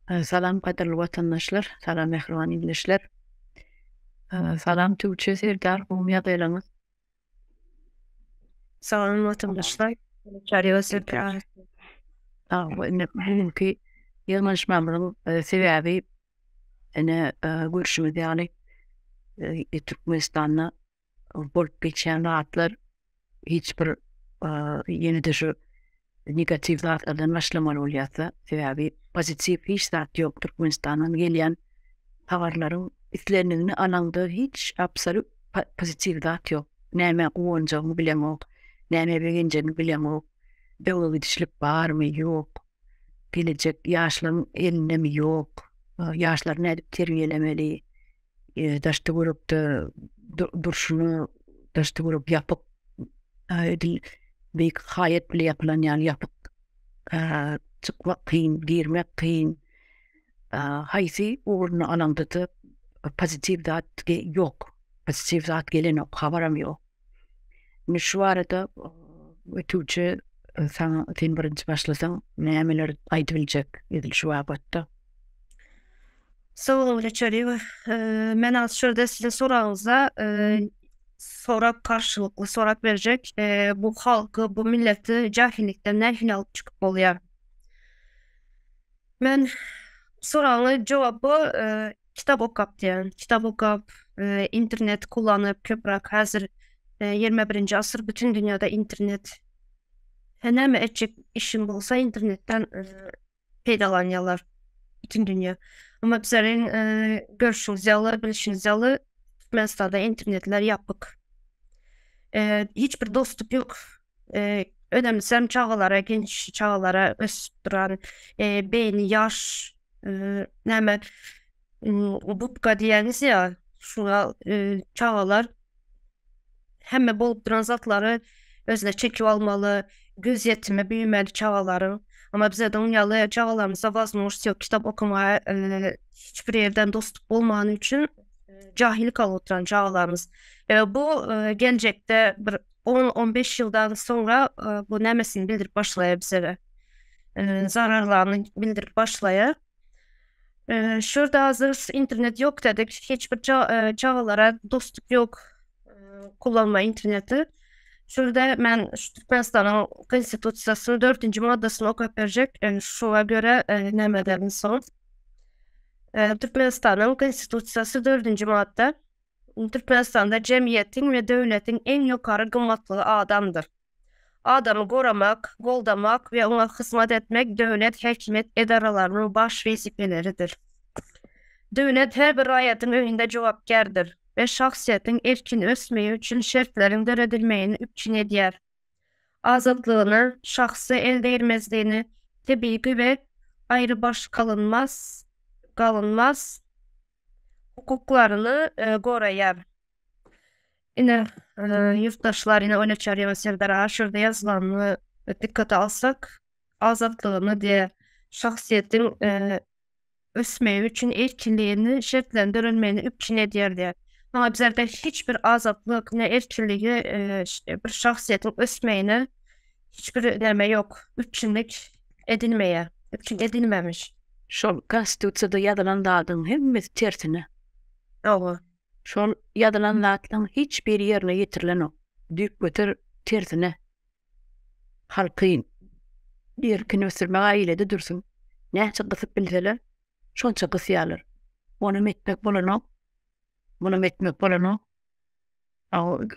Salam qadirli vatandaşlar, salam mehriban ilişler. Salam Tuğçe Serdar, umyat eylemiz. Salam vatandaşlar. Çağrı Serdar. Bugünkü yığılışmamızın sebebi görüşümüz yani Türkmenistan'la bolup geçen rahatlar hiçbir yeni dışı negatif zatlardan başlamalı olyatsa sebebi pozitif hiç zat yok Türkmenistan'dan gelen habarların izlenimini alanda hiç absolut pozitif zat yok. Näme goňjağını bilemok, näme begenjeni bilemok, döwle gidişlik barmy ýok, gelecek ýaşlaryň eline mi ýok, ýaşlar nädip terbiýelemeli, daşdy görüpdi durşuny daşdy görüp ýapyk edil beýik haýat bile ýapylan ýaly ýapyk çykmak kyn, girmek kyn, haýsy uğruna alandydy pozitif zat yok. Pozitif zat gelen ok, habaram yok. Şu arada Tuğçe sana sen birinci başlasan nämeler aýdybiljek edil şu abatta. Sağ olun Çağrı. Men az şurada size sorağınıza sorak karşılıklı sorak verecek. Bu halkı, bu milleti cahillikten nähin alıp çıkıp bolýar? Men sorağına cevabı kitap okap diyen. Kitap okap, internet kullanıp köprak hazır 21. asır bütün dünyada internet. Näme etjek işin bolsa internetten peýdalanýarlar bütün dünya. Ama bizlerin görüşümüz ýaly, bilişimiz ýaly Türkmenistan'da internetler yapık. Hiçbir dostluk yok. Önemlisem çağalara, genç çağalara ösüp duran beyni, yaş, näme bupka diýeniz ýa, şuna çağalar hemme bolup duran zatları özüne çekip almalı, göz yetimi, büyümeli çağaların. Ama bize de unyalı çağalarımızda vazgeçmiş yok. Kitap okumaya hiçbir yerden dostluk olmayan için cahillik alıtıran çağalarımız. Bu gelecekte 10-15 yıldan sonra bu nämesini bildirip başlaya bize zararlarını bildirip başlaya. Şurada hazır internet yok dedik. Hiçbir çağalara dostluk yok. Kullanma interneti. Şurada ben Türkmenistan'ın konstitusiyasının 4. maddesini okuyup verecek. Şuna göre näme dedim son. Türkmenistan'ın konstitusiyası 4. madde. Türkmenistan'da cemiyetin ve devletin en yukarı gymmatly adamdır. Adamı goramak, goldamak ve ona hizmet etmek devlet, hekmet edaralarının baş vesifeleridir. Devlet her bir raýatyň önünde jogapkärdir ve şahsiyetin erkin ösmeyi üçün şertlerin döredilmeyini üpçün edýär. Azatlygyny, şahsy el değirmezliğini, tebii ve ayrıbaş kalınmaz hukuklaryny goraýar. Ine yurttaşlar ine öne çağırıyor Serdar şurada yazılanı dikkate alsak azatlygyny diye şahsiyetin ösmeyi üçün erkinliğini şertlendirilmeyini üpçün edýär diye. Ama bizlerde hiçbir azatlyk ne erkinliği bir şahsiyetin ösmeyini hiçbir deme yok. Üpçünlük edilmeye. Üpçün edilmemiş. Şol konstitusiýada ýazylan zadyň hemmesi tersine. Owa. Şol ýazylan zatlaryň hiçbir ýerine ýetirilen ok. Düýp götür tersine. Halkyň erkin ösürme aýlede dursun. Näçe gysyp bilseler, şonça gysýarlar. Onu etmek bolanok, bunu etmek bolanok.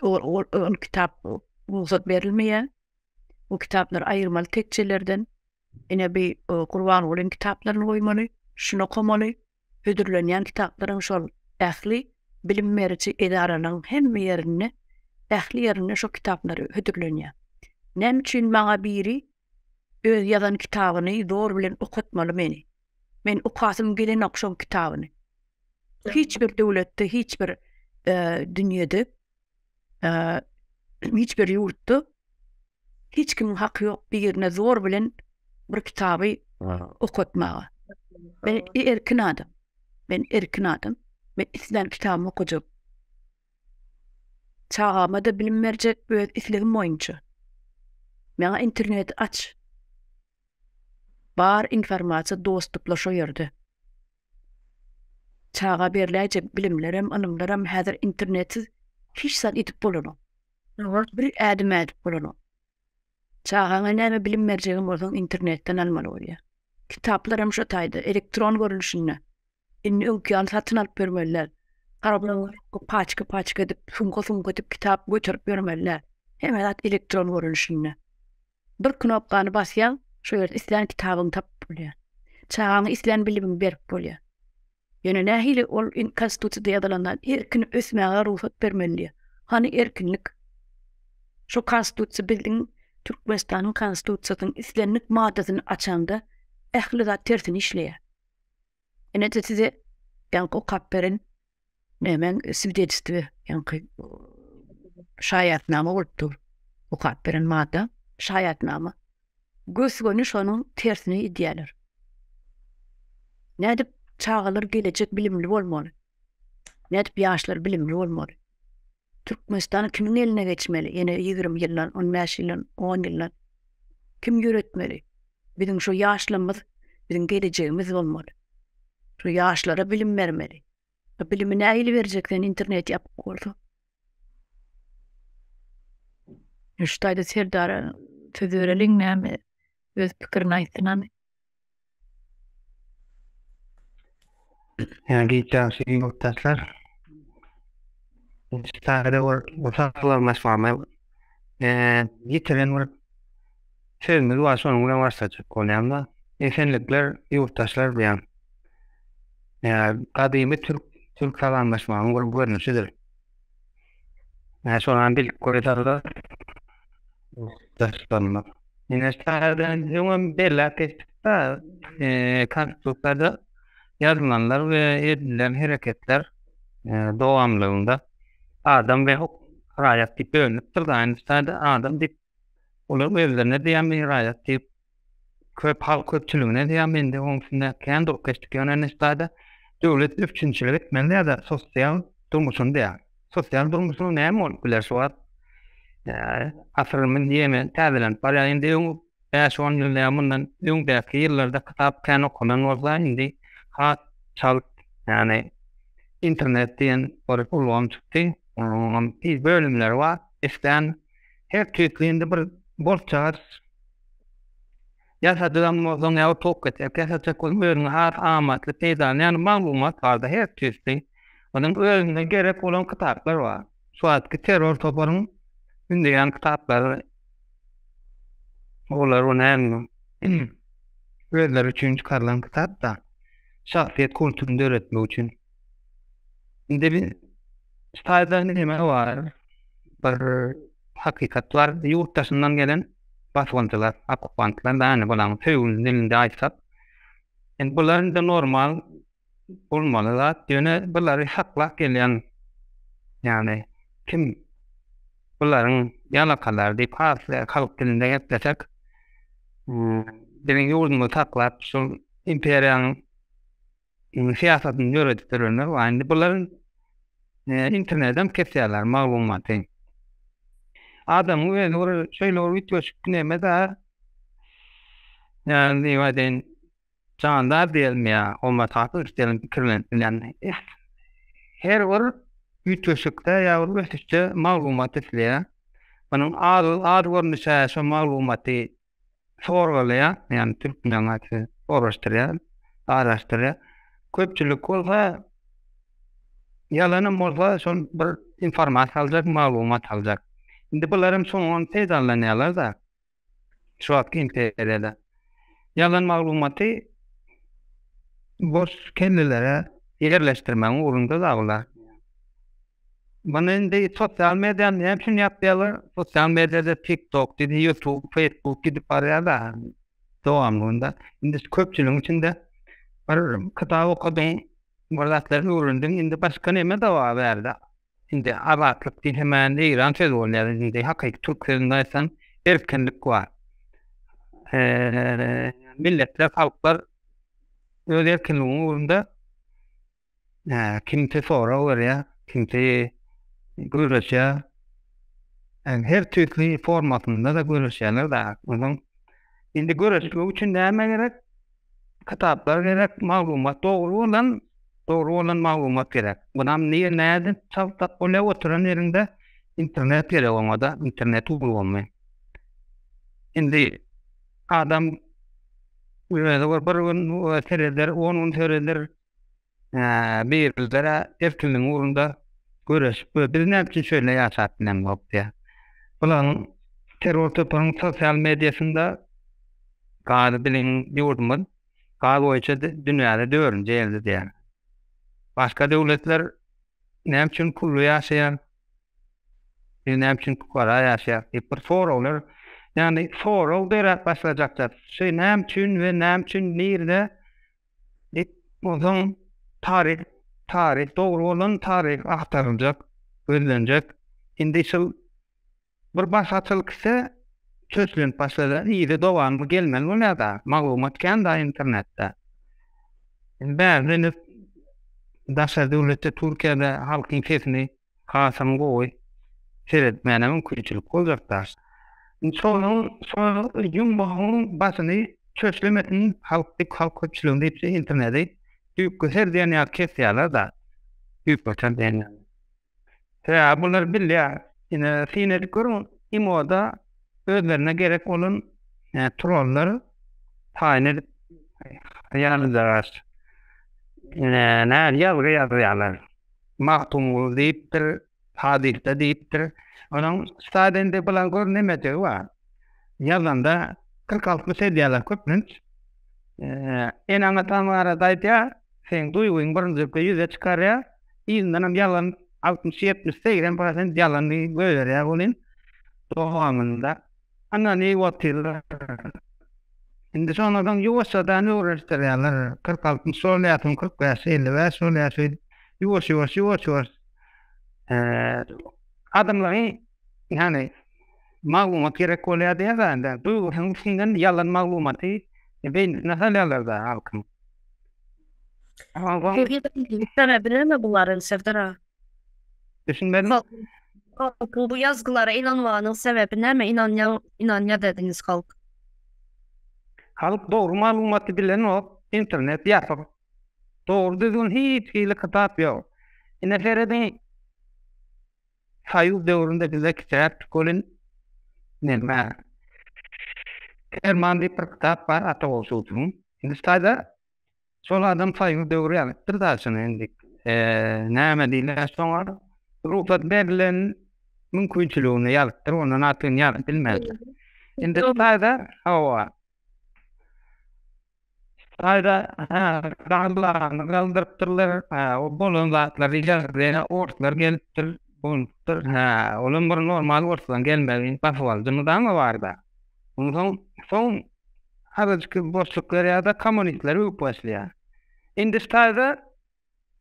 O kitap ruhsat berilmeýär. O kitaplar aýyrmaly tekçelerden, ine bir Kurban bolan kitaplaryny goýmaly, şunu okumaly. Hödürlenýän kitaplaryň şol ähli bilim berici edaranyň hemme ýerine, ähli ýerine şo kitaplary hödürlenýär. Näme üçin maňa biri öz ýazan kitabyny dor bilen okutmaly meni. Men okasym gelen okşam kitabyny. Hiçbir döwletde, hiçbir dünýede, hiçbir ýurtda hiç kim haky ýok birine zor bilen bir kitaby okutmaga. Ben erkin adam. Ben erkin adam. Ben islen kitabımı okuyup çağıma da bilim verecek öz islegim boýunça. Meňa internet aç. Bar informasiýa dostupla şo ýerde. çağa berläýje bilimlerem, ilimlerem häzir internetsiz hiç zat edip bolanok. Bir ädim edip bolanok. Çağaňa näme bilim berjegim bolsaň internetden almaly bolýar. Kitaplarym şo taýdy, elektron görünüşinde. Inni öňkän satyn alyp bermeliler. Arablaryň paçka edip, sunka edip kitap götürüp bermeliler. Hemen zat elektron görünüşinde. Bir knopkany basýan, şo ýerde isleýän kitabyny tap bolýar. Çağaňa isleýän bilimi berip bolýar. Ýöne nähili ol konstitusiýada ýazylandan erkin ösmäge ruhsat bermeli. Hani erkinlik. Şo konstitusiýa bildiň Türkmenistanyň konstitusiýasynyň islenlik maddasyny açanda ähli zat tersini işleýär. Ene size ýa-ni kapberin nämen swidetstwy ýa-ni şaýatnama bolupdyr. O kapberin madda şaýatnama. Gösgönüş onuň tersini iddiýalar. Nädip çağalar gelecek bilimli bolmaly. Nädip ýaşlar bilimli bolmaly. Türkmenistan kimin eline geçmeli? Ýene 20 ýyllar, 15 ýyllar, 10 ýyllar. Kim ýöretmeli? Bizim şu ýaşlarymyz, bizim geleceğimiz bolmaly. Şu ýaşlara bilim bermeli. O bilimi nähili berjekden internet ýapyp boldy. Şuýda Serdar tüzüreliň näme öz pikirini aýtdynan. Yani geçen yurttaşlar istihare uzaklaşmamaya getiren var. Sözümüz var sonuna başlayacak konuğumda. Esenlikler yurttaşlar diyen. Kadimi Türk kazanlaşmanın görünüşüdür. Sonra bir koridorda yurttaşlarına. Yine istihareden belli ateşte konstruklarda yazılanlar ve edilen hareketler doğamlığında adam ve rayat tip bölünüp aynı sırada adam tip olur evlerine diyen bir rayat tip halk köpçülüğüne diyen bir de onun içinde kendi orkestik yönelik sırada devlet üçüncülük etmeli ya da sosyal durmuşun diyen. Sosyal durmuşun ne mi olup bilir şu an? Asırımın diyemi tədilen paraya indi yung 5-10 yıllarından yung belki yıllarda kitap kan okuman olsa indi çal yani internet diyen bir ulan çıktı. Bir bölümler var. İsteyen her türlüğünde bir bol çağır. Yasadılan mozun ya çok et. Yasadık olmuyorun har amatlı teydan yani malumat vardı her türlü. Onun önünde gerek olan kitaplar var. Şu anki terör toparının ündeyen kitapları olar o näme özler üçin çıkarılan kitap da şahsiyet kültürünü öğretmek için. Indi bir stayda näme var? Bir hakikat var. Yurttaşından gelen basgıncılar, okupantlar da ne bolan söýgüň dilinde aýtsak. Buların da normal bolmaly. Ýöne bulary haklap gelýän yani kim buların yalakalar diýip halk dilinde gepleşek benim ýurdumy taklap şol imperiýanyň siýasatyny ýöretdirýärler. Aýdy buların internetden kesýärler maglumaty. Adam öýle şeýle video çekmeme da yani diýen çanda diýilmeýär. Olma taýy isleýän pikirlenýär. Her bir video çekde ýa-da ötüşde maglumat isleýär. Bunun adı görünüşe şu maglumaty sorgulaýar, yani türkmençe soruşturýar, araşdyrýar. Köpçülik bolsa ýalanyň bolsa şol bir informasiýa aljak, maglumat aljak. Indi bularym şoňdan peýdalanýarlar da. Şu wagtky imperiýada. Yalan maglumaty boş kendilere yerleştirmeň uğrunda daglar. Bana indi sosyal medyanın hepsini yapıyorlar. Sosyal medyada TikTok, YouTube, Facebook gidip araya doğamlığında. Indi köpçülüğün içinde bir kitap okudum. Varlatlarını öğrendim. Indi başka neme de var verdi. Indi abatlık değil hemen İran söz oluyor. Indi hakiki Türk sözündeysen erkenlik var. Milletler, halklar öyle erkenliğin uğrunda kimse sonra olur ya. Kimseyi görüşe yani her türlü formatında da görüşenler de onun indi görüşmek için näme gerek kitaplar gerek maglumat doğru olan doğru olan maglumat gerek. Bunam näde çapda ola oturan yerinde internet gerek olmada, internet bulunmay. Indi adam bir tereder, onun tereder bir erkinin uğrunda görüşüp bir näçe şöyle ýaşap bilen bopdy. Bulan terör topunun sosyal medyasında gary bilen ýurdumyz gary boýunça dünýäde dörnji elde diýär. Başga döwletler näme üçin kully ýaşaýar, näme üçin kukara ýaşaýar bir sorawlar, ýani soraw berip başlajaklar. Şey näme üçin we näme üçin nerede uzun tarih doğru olan tarih aktarılacak, öğrenilecek. Indi şu bir başatılık ise çözülüp başladı. İyi de devamlı gelmeli bu ne da? Maglumat kendi internette. Ben daşa devlette Türkiye'de halkın sesini kasam goy seyretmeyene mümkünçülük olacaklar. Sonra Cumhurbaşkanı'nın basını çözülmetin halk köpçülüğünde hepsi internette büyük her diyen ya kesiyorlar da büyük başan diyen. Ya bunlar bilya yine sinet görün imoda özlerine gerek olan trolları tayin edip yanıdırlar. Ne yazıyorlar. Mahtumul deyiptir, hadiste deyiptir. Onun sadende bulan gör nemeti var. Yazanda 46 sediyalar köpnünç. En anlatan var adayda sen duyguň birinji ýüze çykarýar. Ýygynyň ýalan 60-70% ýalan göýler bolin. Dowamında anany wagtlar. Indi sonradan ýuwaşadan öwreşdirýärler. 46 soňraýatyn 45 50 we soňraýat ýuwaş. Adamlaryň ýani maglumat gerek bolýar diýär-de. Duyguň üçin ýalan maglumaty ben nasalyalarda halkım. Sebebine mi bunların Sevdara? Düşünmedim. Halkın bu yazgılara inanmanın sebebi ne mi? İnanya dediniz halk. Halk doğru malumatı bilen o internet yapar. Doğru düzgün hiç kitap yok. Neferede hayır devrinde bize kitap kolin neme. Erman bir kitap var ata olsun. Hindistada sol adam hayır devri yaptır da şimdi neme değil sonra ruhsat verilen mümkünçülüğünü yaptır onun atın yap bilmez. Hindistada hava. Sayda dağlarını kaldırtırlar, o bolun zatları ilerlerine ortalar geliptir, buluttur, onun bir normal ortadan gelmeyin, basıvalcımıdan mı var da? Son azıcık boşlukları ya da komünistleri başlıyor. Hindistan'da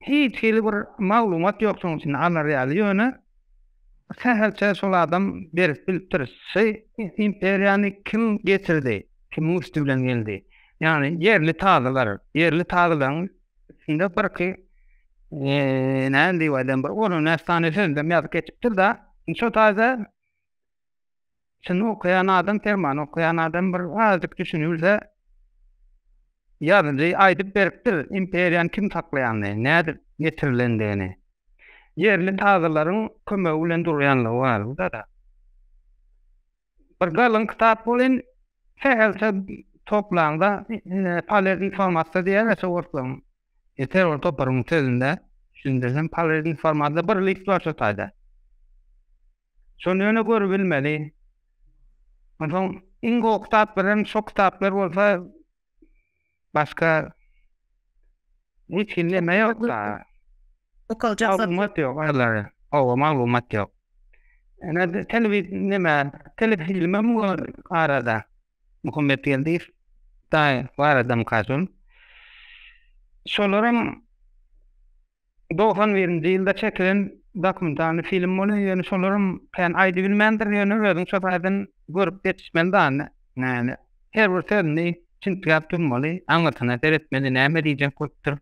hiç bir malumat yok sonuç için anlar yönü. Seherçe sol adam bir bildirse imperyanı kim getirdi, kim üstüden geldi. Yani yerli tağlıların içinde bırakı ne diyorlar ben onun efsanesinde yazıp geçiptir da şu taze şimdi okuyan adam terman okuyan adam bir azıcık düşünürse yarınca aydıp beriktir imperyan kim saklayanlığı nedir getirilendiğini yerli tağlıların kömeğiyle duruyanlığı var burada da bir galın kitap olun seherse toplanda paler informasyon diye ve sorulduğum terör toparının tezinde düşündüğüm paler informasyon bir list var şurada. Şunu görebilmeli. Mesela ingo kitapların çok kitaplar olsa başka hiç inleme yok da. Malumat yok. Malumat yok. Yani televizyon arada. Muhammed geldi. Daha var adam kaçın. Şolarım 91 yılda çekilen dokumentarlı film oluyor. Yani şolarım ben aydı bilmendir. Yani öyle şolardan görüp yetişmenden. Yani her bir sözünü çünkü yaptırmalı. Anlatana öğretmeni ne diyecek kuttur.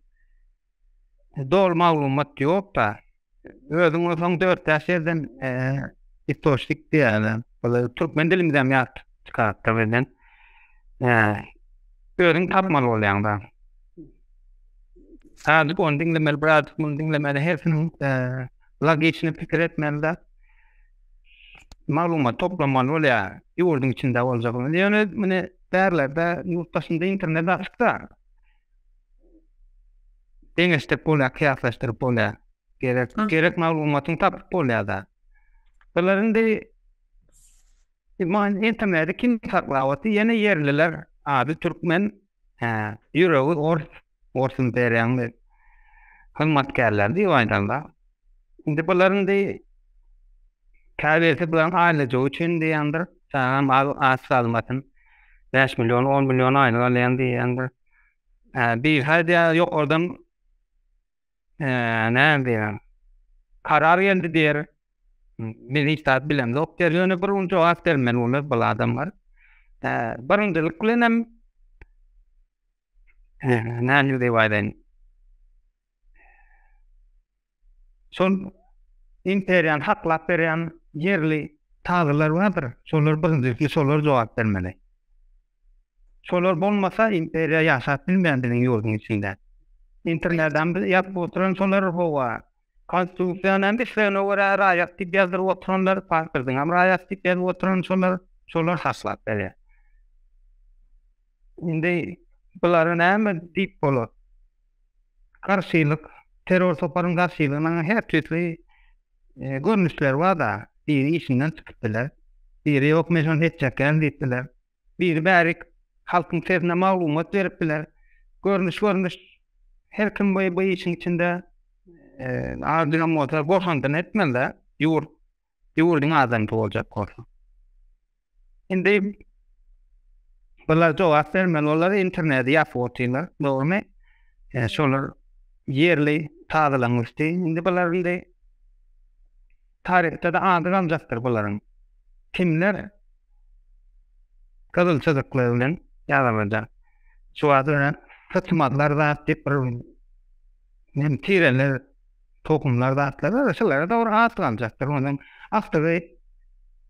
Doğru malumat yok da. Öyle o son 4 yaşlardan İstoşlik diyelim. Türkmen dilimizden yaptı. Çıkarttı benden. Öğren tapmalı olayan da. Sadık onu dinlemeli, birazcık bunu dinlemeli. Hepsinin geçini fikir etmeli. Maglumat toplamalı olaya. Yurdun içinde olacak. Yani mene derlerde yurt dışında internet açıkta. Dengestek bolya, kıyaflaştırıp bolya. Gerek maglumatın tapıp bolya da. Bunların da internette kim saklavatı yeni yerliler. Abi Türkmen Euro Orsun berýänli hizmetkarlar diýip aýdanda. Indi bunların da käbesi bilen aýlaja üçin diýendir. Sagam salmatyn 5 milyon 10 milyon aýlyk alýan diýendir. Bir hadi yok oradan näme diýär? Karar geldi diýer. Men hiç taýip bilem. Doktor ýöne bir gün jogap bermeli bolar bu adamlar. Barındylyk bilen hem näme diýip aýdan. Son imperiýan haklap berýän yerli taýylar bardyr. Şolar birinji şolar jogap bermeli. Şolar bolmasa imperiýa ýaşap bilmeýändiriň ýurdun içinde. İnternetden ýap oturan şolar bowa. Konstitusiýanyň işlerine görä raýat diýip ýazdyryp oturanlar pakyrdyň. Hem raýat diýip ýazyp oturan şolar haslap berýär. Indi bular näme diýip bolar? Karşylyk, terör toparyň karşylygyna her türlü görnüşler bar da, biri işinden çykypdylar. Biri ýok meşan hetjekän diýipdiler. Biri bärik halkyň sesine maglumat beripdiler. Görnüş her kim bu işin içinde ardyran motor gorhandan etmeli. Yurdun azamı boljak gorhan. Indi bular jogap bermeli, olar internetde ýaşap oturýarlar, dogrymy? Şolar yerli taýylanmışdy. Indi bular bildi tarihte de adı kaljaktır buların. Kimler? Kızıl çocuklar bilen ýazamadan. Şu adyna satmadylar zat diýip bir tireler, tokumlar zatlar, şolara da at kaljaktır. Ondan aktyry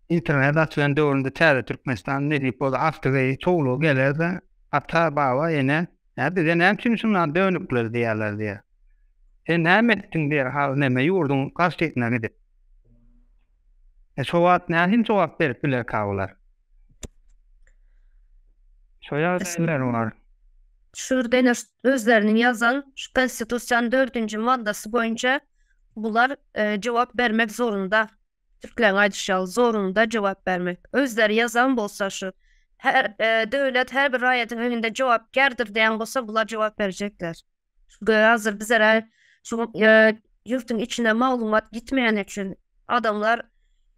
internet açılan döwründe täze Türkmenistan ne diýip bolsa aktyry çoğulu gelerde ata baba ene näde näme üçin şundan dönüpler diýerler diýer. Sen näme etdiň diýer, hal näme ýurdun gaşetine gidip. Şu wagt näme jogap berip biler kawlar. Şoýa derler olar. Şurada özlerinin yazan şu konstitusiyanın 4. maddesi boyunca bunlar cevap vermek zorunda. Türklerin ayrışalı zorunda cevap vermek. Özleri yazan bolsa şu her devlet her bir raýatyň önünde cevap gerdir diyen bolsa bunlar cevap verecekler. Şurada hazır bizlere şu yurtun içine maglumat gitmeyen için adamlar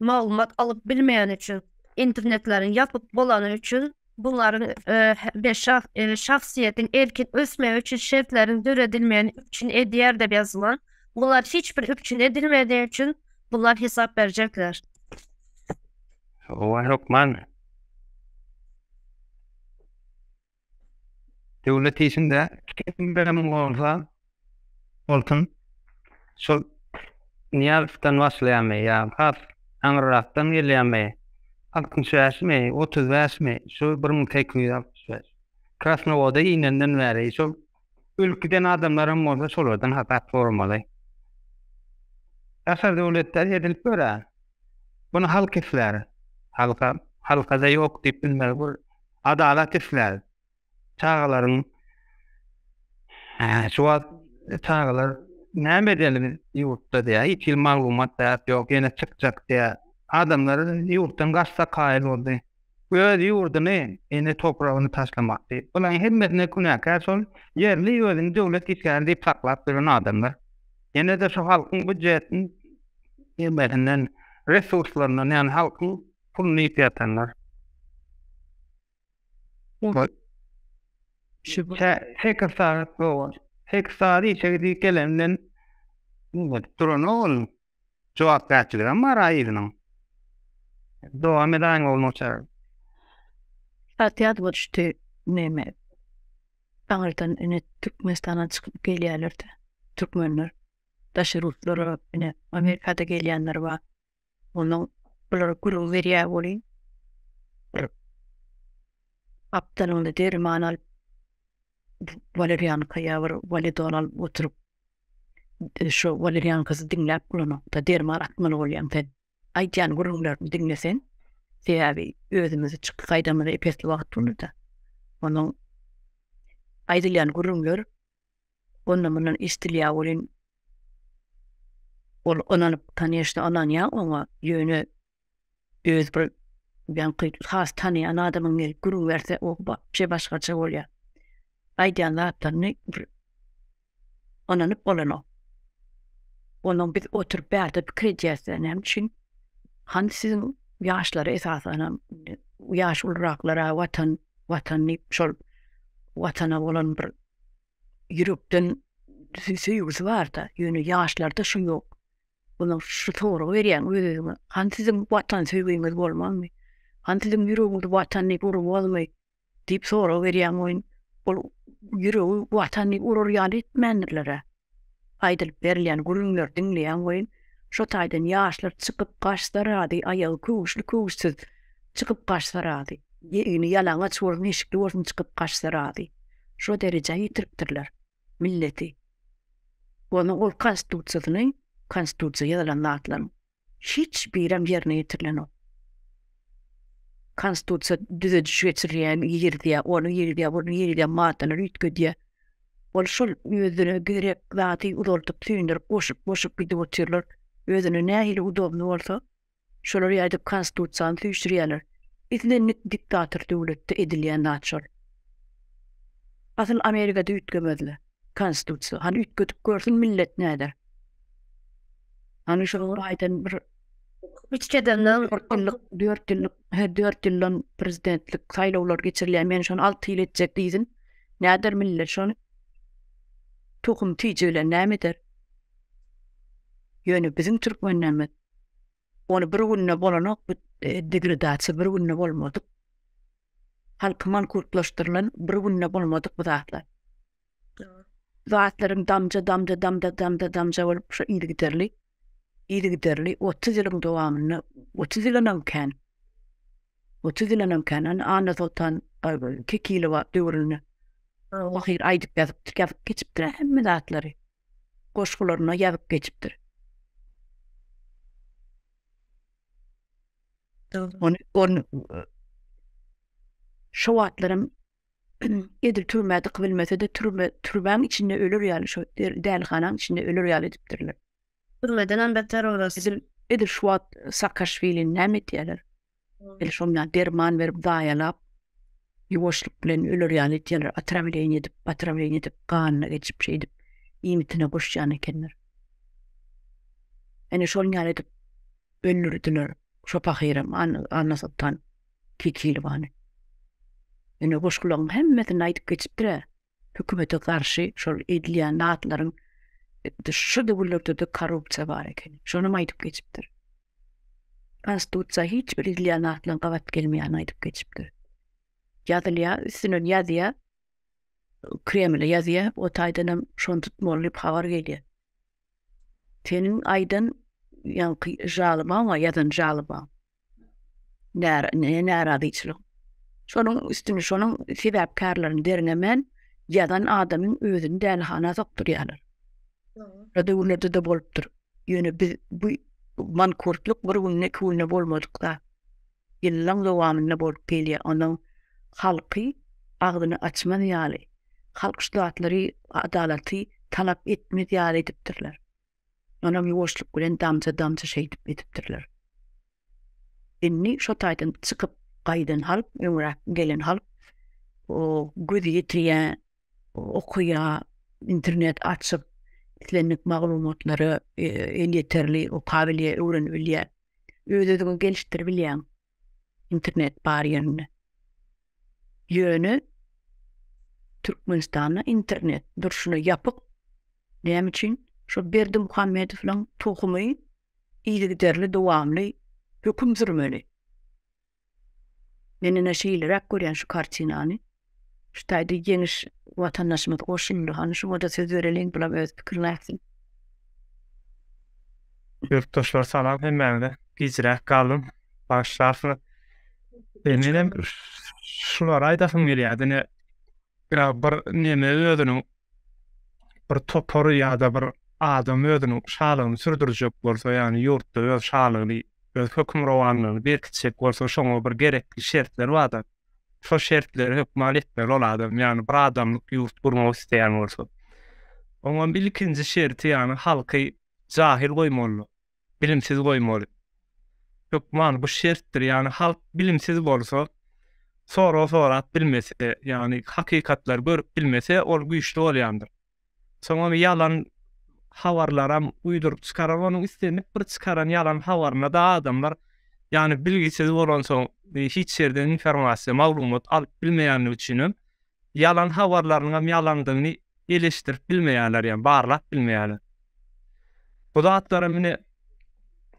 maglumat alıp bilmeyen için internetlerin yapıp bolanı için bunların şahsiyetin erkin ösme için şertlerin döredilmeyen üçün ediyar da yazılan. Bunlar hiçbir üçün edilmediği için bunlar hesap verecekler. O yok man. Devlet içinde kim benim olsa olsun. Şu niyazdan başlayamayı ya. Anıraktan geleyamayı. Halkın söýäsmi, 30 väsmi, şu 1865. Krasnovod'a inenden bäri, şu ülkeden adamlarym bolsa şolardan hatat sormaly. Äsir döwletler edilip görä. Bunu halk isler. Halka-da ýok diýip bilmeli bir adalet isler. Çağalaryň şu çağalar näme edelim ýurtda diýär, hiç maglumat da ýok, ýene çykjak diýär. Adamlar yurtdan gaçsa kaýyl boldy. Öz ýurduny ene topragyny taşlamakdy. Bulan hemmetine günäkär şol yerli özüň döwlet işgäri diýip saklap duran adamlar. Ene de şu halkyň budjetini ýerlerinden resurslaryny, ýani halkyň puluny ýetirýärler. Şu hektar gowy. Hektary içeri gelenden duran ol. Jogap berýär ama raýynyň. Dowam eden olmaçar. Satyat bolşdy näme? Taňyrdan ene Türkmenistandan çykyp gelýärlerdi. Türkmenler, daşyrutlara ene Amerikada gelýänler bar. Onuň bulara gurul berýär boly. Aptan onu derman alıp Valerianka ýa-da Validolal oturup şu Valeriankasy dinläp bolany da derman atmaly bolýan sen. Aýdýan gurulmalarını dinlesen, sebäbi özümizi çykyp gaýdamyza epesli wagt bolurda. Onuň aýdylýan gurulmalar ondan mundan istilýär bolyn. Ol onanyp tanýaşdy ananýa oňa ýöne öz bir ýanky has tanıyan adamyň gelip gurul berse o başgaça bolýar. Aýdýanlardan onanyp bolany. Onuň biz oturup bärde pikir edýärsen hem üçin han sizin ýaşlary esasana ýaş ulraklara watany şol watana bolan bir ýürekden süýgüsi bar da ýöne ýaşlarda şu ýok. Bunu şu toru berýän özüňe han sizin watan süýgüňiz bolmamy? Han sizin ýüregiňiz watany urup bolmy? Diýip soraw berýän oýun ol ýüregi watany urur ýaly etmändirler. Aýdylyp berilýän gurulmalar dinleýän goýun şo taýdan ýaşlar çykyp gaçlarady, aýagy kuguşly çykyp gaçlarady. Ýegini ýalaňa çuwurun eşikli bolsun çykyp gaçlarady. Şo derejä ýitiripdirler milleti. Onu ol konstitusiýa ýazylan hiç birem ýerine ýetirilen o. Konstitusiýa düzedişi geçirýän onu ýerdiýär maddeler üýtgedýär. Ol şol özüne gerek zaty udaltyp süýndirip boşup gidip oturlar. Özüne nähili udobly bolsa şolary ýaýdyp konstitusiýany süýşdirýärler. Izlenlik diktator döwletde edilýän naçar. Asyl Amerikada üýtgemediler konstitusiýa. Han üýtgedip görsün millet näder. Han şu Biden bir 3 ýyldan 4 ýyldan prezidentlik saýlawlar geçirilýän men şonu 6 ýyl etjek diýsin. Näder millet şonu tokum tiýjele nämedir? Ýöne bizim türkmenläme onu bir günne bolanyk degradasiýa bir günne bolmadyk. Halkyman kurtlaşdyrylan bir günne bolmadyk bu zatlar. Zatlaryň damja bolup şu ýyly giderli 30 ýylyň dowamyny 30 ýylyň kan ana sultan kekili wagt döwrüne ahir aýdyp ýazyp geçipdir hemme zatlary goşgularyna ýazyp geçipdir. Onu şu wagtlarym edil türmäde kıbilmese de türbäň içinde ölür ýaly şu dälhanaň içinde ölür ýaly edipdirler. Türmeden beter orası. Edil şu wagt Saakashvili näme diýerler? El şondan derman berip daýalap ýuwaşlyk bilen ölür ýaly edýärler. Atrawlyn edip ganyna geçip şey edip iýmitine goşýan ekenler. Ene şol ýaly edip öldürdiler. Şu pahyram anasatan kekili bany. Ene goşgularyň hemmesini aýdyp geçipdir. Hökümete garşy şol edilýän natlaryň şu döwletde korrupsiýa bar eken. Şonu aýdyp geçipdir. Konstitusiýa hiç bir edilýän natlaryň gawat gelmeýän aýdyp geçipdir. Ýazylýar, üstüne ýazýar, Kreml ýazýar, o taýdan şonu tutmaly habar gelýär. Senin aýdan ýanky jalyma ýazan jalyma. Nära diýçilik. Şonun üstüne şonun sebäpkarlaryny dernemen ýazan adamyň özüni dälhana sokturýarlar. Döwlette de bolupdyr. Ýöne biz bu mankurtluk bir günne bolmadyk da. Ýyllaň dowamyna bolup gelýär. Onuň halky agdyny açman ýaly. Halk ştatlary adalaty talap etmedi ýaly edipdirler. Onam ýuwaşlyk bilen damja şey edipdirler. Inni şo taýdan çykyp gaýdan halk, ömrä gelen halk o gözi ýetirýän, okuýa, internet açyp izlenmek maglumatlary yeterli, o kabiliýet öwrenip bilýär. Özüni gelişdirip bilýär. internet bariyerine. Yönü Türkmenistan'a internet duruşunu yapıp näme için şu Berdi Muhammedow'laň tohumy iýdigderli dowamly höküm sürmeli. Menine şeýlerek görýän şu kartinany şu taýda geniş watandaşymyz goşuldy. Hani şu moda söz bereliň bilen öz pikirläsin. Yurttaşlar salam hemmede. Gizrek kalın. Başlarsın. Benim şular aydasın gelýär. Ya bir neme özünün bir toporu ýa-da bir adam özünün şalygyny sürdürjek bolsa, ýani ýurtda öz şalygyny, öz hökümrowanlygyny berkitjek bolsa, şoňa bir gerekli şertler barda. Şo şertleri hökmal etmeli ol adam, ýani bir adamlyk ýurt gurmak isleýän bolsa. Oňa bir ikinji şerti ýani halky jahil goýmaly, bilimsiz goýmaly. Hökman bu şertdir, ýani halk bilimsiz bolsa, sorat bilmese, ýani hakykatlar görüp bilmese ol güýçli bolýandyr. Soňra ýalan habarlaram uydurup çykaran, onuň istenip bir çykaran ýalan habaryna da adamlar ýani bilgisiz bolan soň hiç ýerden informasiýa, maglumat alyp bilmeýänligi üçin ýalan habarlaryň ýalandygyny eleşdirip bilmeýärler, ýani barlap bilmeýärler. Bu zatlara mine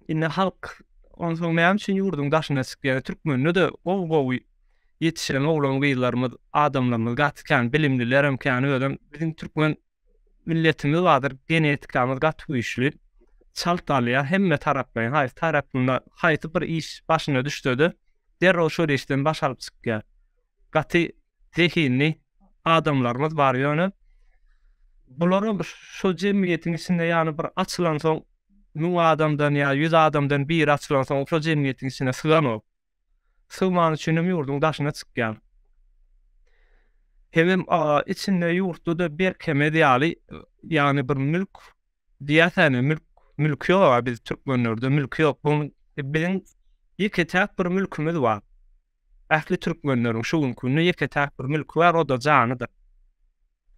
inne halk on soň näme üçin ýurdun daşyna çykýar, türkmenine de gowy ýetişen oglan gyýlarymyz, adamlarymyz gatykän bilimliler hem ödem bizim türkmen milletimiz wadyr, genetikamiz gat güýçli. Çaltalýar hemme tarapdan, haýsy tarapynda haýsy bir iş başyna düşdi, derrol şo işden baş alyp çykýar. Gaty zehinli adamlarymyz bar ýöne. Bulara şo jemgyýetiň içinde ýani bir açylan soň 100 adamdan ýa 100 adamdan bir açylan soň şo jemgyýetiň içine syganok. Sığman üçin ýurdun daşyna çykýar. Hem içinde ýurtda da berkeme diýali, ýani bir mülk diýäsene mülk ýok, biz türkmenlerde mülk ýok. Bu bilen ýeketäk bir mülkimiz bar. Ähli türkmenleriň şu günkunde ýeketäk bir mülk bar, o da janydyr.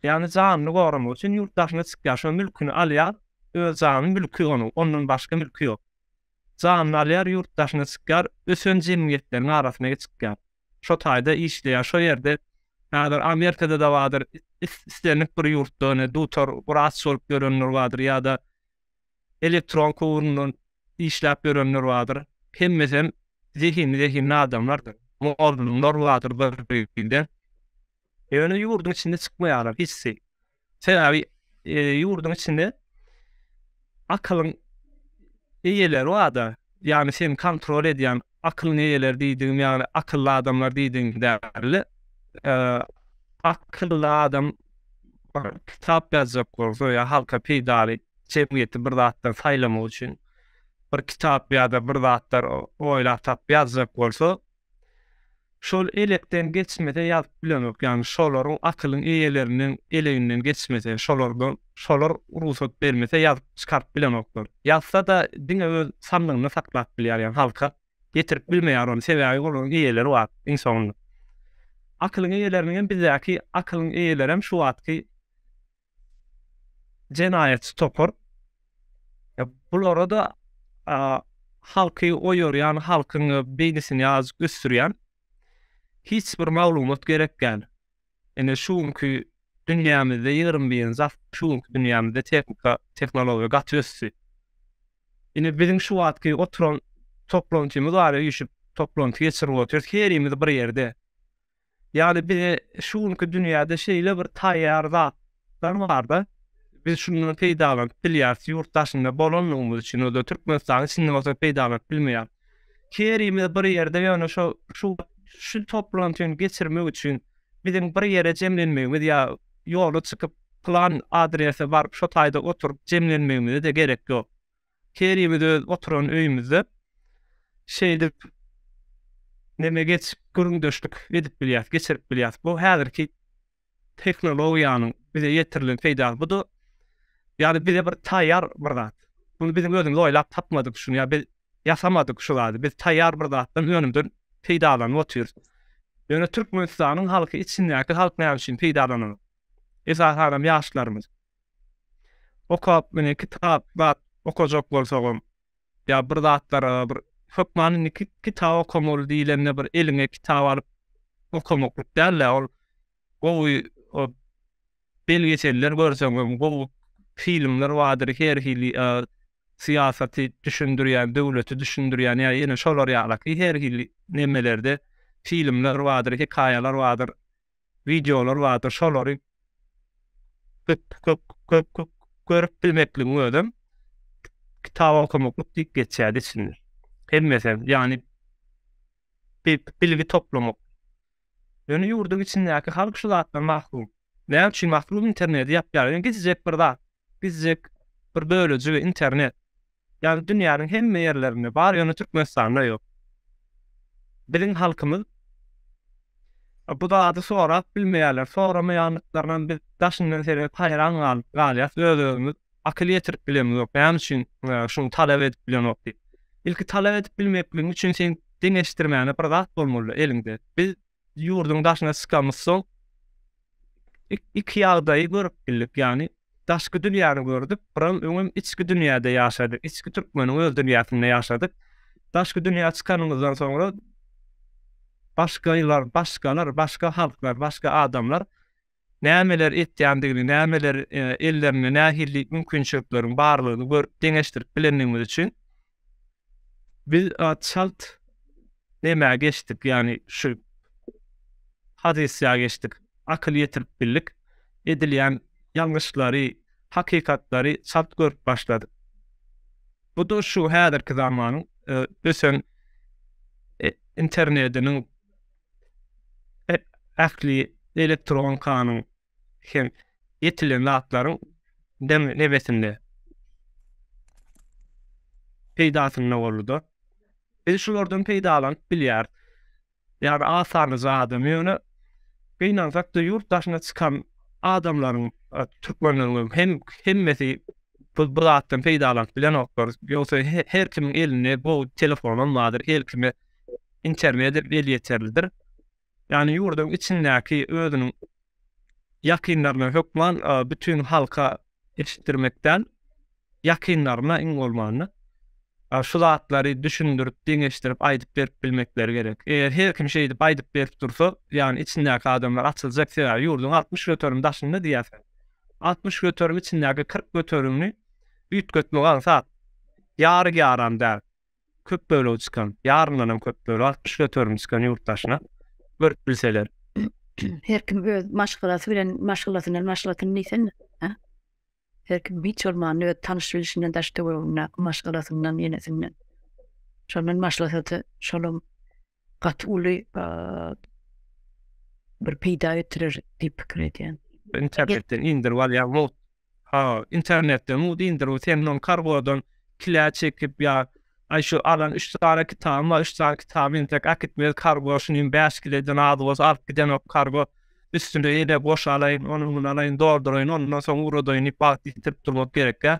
Ýani janyny goramak üçin ýurt daşyna çykýar, şo mülküni alýar, öz janyny mülkü onuň başga mülkü ýok. Janyny alýar, ýurt daşyna çykýar, ösen jemgyýetleriň arasyna çykýar. Şo taýda işleýär, şo ýerde näder Amerikada da wadyr, istenip bir ýurtda ne dutar, bir bolup görenler wadyr ýa-da elektron kowrundan işläp görenler wadyr. Hemmesem zehinli adamlardyr. Muallymlar wadyr bir bilden. Ýöne ýurdun içinde çykmaýarlar hiçsi. Sebäbi ýurdun içinde akylyň eýeleri wada, ýani seni kontrol edýän akylyň eýeleri diýdiňim, ýani akylly adamlar diýdiňim däli. Akıllı adam kitap yazacak bolsa ýa halka peýdary jemgyýeti bir zatdan saýlamak üçin bir kitap ýa-da bir zatlar oýlap tap yazajak bolsa, şol elekden geçmede ýazyp bilemek, ýani şolaryň akylyň eýeleriniň eleginden geçmese, şolar ruhsat bermese ýazyp çykaryp bilemekdir. Ýazsa da diňe öz sanlygyny saklap bilýär, ýani halka getirip bilmeýär onu, sebäbi olaryň eýeleri bar insanyň. Akylyň eýeleriniň bizäki akylyň eýeleri hem şu wagtky jenaýatçy topar. Bulara da halky oýar, ýani halkyň beýnisini ýazyp ösdürýän hiç bir maglumat gerekgän. Ene şuňky dünýämizde ýyrmyň zat, şuňky dünýämizde teknologiýa gat ösdi. Ene biziň şu wagtky oturan toplantyjymyz bar, ýüşüp toplanty geçirip otur, her ýerimiz bir ýerde. Yani bir şuňky dünýäde şeýle bir taýýar zatlar barda. Biz şunu peýdalanıp bilýär, ýurt daşynda bolanlygymyz üçin o da Türkmenistan içinde bolsa peýdalanıp bilmeýär. Kerimiz bir ýerde ýöne şu toplantyny geçirmek üçin biziň bir ýere jemlenmegimiz ýa ýola çykyp plan adrese baryp şo taýda oturup jemlenmegimiz de gerek ýok. Kerimiz oturan öýümizde şeýle neme geçip göründüşlük edip bilýär, geçirip bilýär. Bu häzirki teknologiýanyň bize ýetirilen peýdaly budur. Ýani bize bir taýýar bir zat. Bunu bizim özümüz oýlap tapmadyk şunu, ýa biz ýasamadyk şu zady. Biz taýýar bir zatdan önümden peýdalanyp oturýar. Ýöne Türkmenistanyň halky içindäki halk näme üçin peýdalanýar? Esaharam ýaşlarymyz. Okap mene kitap okajak bolsagam, ýa bir zatlara bir hökmanyň kitap okamaly diýilende bir eline kitap alyp okamak däl, ol gowy belgeseller görseňem, gowy filmler wadyr, her hili siýasaty düşündirýän, döwleti düşündirýän, ýa ýene şolar ýaly her hili nemelerde filmler wadyr, hikaýalar wadyr, videolar wadyr, şolary görüp bilmekligiň ödem kitap okamaklyk diýip geçýär içinde. Hemmesem ýani bilgi toplamak. Ýöne ýurdun içindäki halk şu zatdan mahrum. Näme üçin mahrum? Interneti ýapýar. Gizjek bir zat, gizjek bir bölüji internet. Yani dünýäniň hemme ýerlerinde bar, ýöne Türkmenistanda ýok. Biziň halkymyz bu da sonra bilmeýärler, soramaýanlyklaryndan biz daşyndan seri haýran galýas, özümiz akyl ýetirip bilemiz ýok. Näme üçin şunu talap edip bilen ýok diýip. İlki talap edip bilmekligiň üçin sen deňeşdirmäne bir zat bolmaly elinde. Biz ýurdun daşyna çykamyz soň iki ýagdaýy görüp bildik, ýani daşky dünýäni gördük, biram öňüm içki dünýäde ýaşadyk, içki türkmeniň öz dünýäsinde ýaşadyk. Daşky dünýä çykanymyzdan soňra başga halklar, başga adamlar nämeler etýändigini, nämeler ellerine nähillik mümkinçilikleriň barlygyny görüp deňeşdirip bilendigimiz üçin biz çalt näme geçdik, ýani şu hadisya geçdik. Akyl ýetirip bildik. Edilýän ýalňyşlary, hakykatları çalt görüp başladyk. Bu da şu häzirki zamanyň ösen internetiniň akli elektronikaның hem yetilen zatlaryň nebesinde peýdasyna boldy. Biz şulardan peýdalanıp bilýär. Ýani asany zadym ýöne beýnansak da ýurt daşyna çykan adamlaryň türkmenleriň hemmesi bu zatdan peýdalanıp bilen oklar. Ýogsa her kimiň eline bu telefonun vardır, her kime internet el ýeterlidir. Yani ýurdun içindäki özüniň ýakynlaryna hökmen bütün halka eşitdirmekden ýakynlaryna iň bolmanyny şu zatlary düşündirip, deňeşdirip, aýdyp berip bilmekleri gerek. Eger her kim şeýdi aýdyp berip dursa, ýani içindäki adamlar açyljak ýa ýurdun 60 götörüm daşynda diýersen. 60 götörüm içindäki 40 götörümni üýtgetmek saat ýary däl. Köp bölüp çykan, ýaryndan köp bölüp 60 götörüm çykan ýurtdaşyna görüp bilseler. Her kim öz maşgalaty bilen maşgalatyny nisen, ha? Her kim hiç olmaýan öz tanış bilişinden daşdy bolmagyna maşgalatyndan ýenesinden. Şondan maşgalaty şolum gatly bir peýda etdirir diýip pikir edýän. İnternetten indir ýa internetden indir sen kargodan kila çekip ýa ay şu alan 3 tane kitabım var, 3 tane kitabın tek akitmeli kargo, şunun 5 kileden adıvaz, alt giden o kargo üstünde yine boş alayın, onun alayın, doldurayın, ondan sonra uğradayın, ipat itirip durmak gerek ya.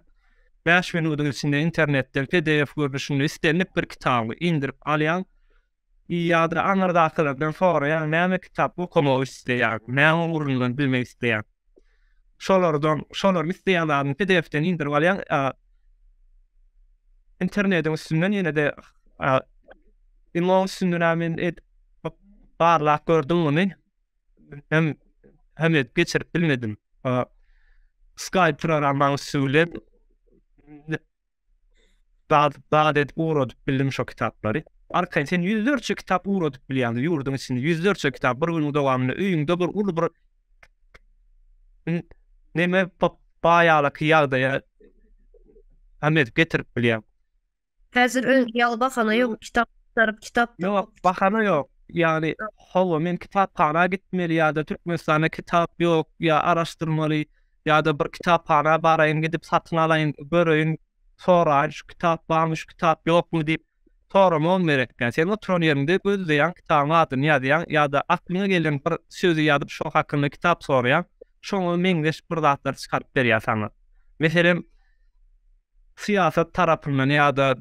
5 minutun içinde internetten PDF görünüşünde istenip bir kitabı indirip alayan, ya da anlarda akıllardan sonra yani näme kitap okumak isteyen, näme urundan bilmek isteyen. Şolardan isteyenlerin PDF'den indirip alayan, internetin üstünden yine de imam üstünden barlak gördüm onu. Hem geçirip bilmedim. Skype programını söyleyip daha dedi uğradıp bildim şu kitapları. Arkayın sen 104 kitap uğradıp bilýändi ýurdun içinde 104 kitap bir günün dowamında öýüňde bir ulu bir neme baýalyk ýagdaýa hemet getirip bilýär. Häzir ýaly bakana ýok, kitap Yok, bakana yok. Yani hava men kitapxana gitmeli ya da Türkmenistan'a kitap yok ya araştırmalı ya da bir kitapxana barayın gidip satın alayın göreyim sonra şu kitap varmış kitap yok mu deyip soramam gerek. Yani sen oturan yerinde gözleyen kitabın adını yazıyan ya da aklına gelen bir sözü yazıp şu hakkında kitap sorayan şonu mengeş bir zatlar çıkarıp veriyor sana. Mesela siyaset tarafından ya da